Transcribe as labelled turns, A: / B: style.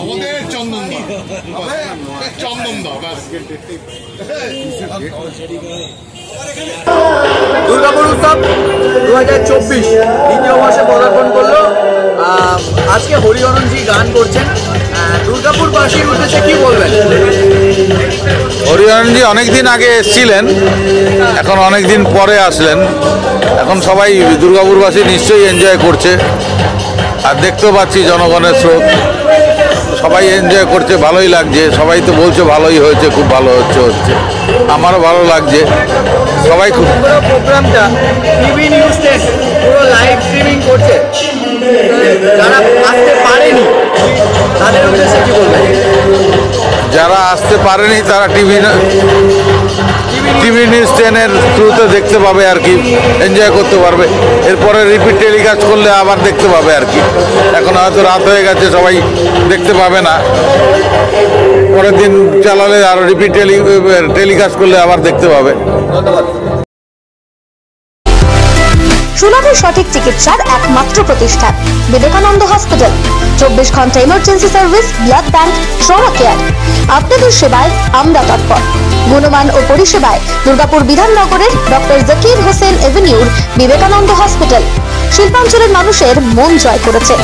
A: আমাদের চন্দনদা ব্যাস।
B: দুর্গাপুর উৎসব 2024 দ্বিতীয় মাসে পদার্পণ করলো। আজকে হরিহরণজি গান করছেন, দুর্গাপুরবাসীর উদ্দেশ্যে কি বলবেন?
C: হরিহরণজি অনেকদিন আগে এসেছিলেন, এখন অনেকদিন পরে আসলেন। এখন সবাই দুর্গাপুরবাসী নিশ্চয়ই এনজয় করছে, আর দেখতেও পাচ্ছি জনগণের স্রোত, সবাই এনজয় করছে, ভালোই লাগছে। সবাই তো বলছে ভালোই হয়েছে, খুব ভালো হচ্ছে। আমারও ভালো লাগছে। সবাই খুব
B: প্রোগ্রামটা টিভি নিউজ 10 পুরো লাইভ স্ট্রিমিং করছে, যারা আসতে পারেনি তাদের উদ্দেশ্যে কি বলবেন?
C: যারা আসতে পারেনি তারা টিভি নিউজ 10-এর থ্রুতে দেখতে পাবে আর কি, এনজয় করতে পারবে। এরপরে রিপিট টেলিকাস্ট করলে আবার দেখতে পাবে আর কি। এখন হয়তো রাত হয়ে গেছে, সবাই দেখতে পাবে না, পরের দিন চালালে আর রিপিট টেলিকাস্ট করলে আবার দেখতে পাবে।
B: ধন্যবাদ।
D: সুলভে সঠিক চিকিৎসার একমাত্র প্রতিষ্ঠান বিবেকানন্দ হসপিটাল। 24 ঘন্টা emergency service, blood bank, trauma care. আপনাদের সেবায় আমরা তৎপর। গুণমান ও পরিষেবায় দুর্গাপুর বিধাননগরের ডক্টর জাকির হোসেন এভিনিউর বিবেকানন্দ হসপিটাল শিল্পাঞ্চলের মানুষের মন জয় করেছে।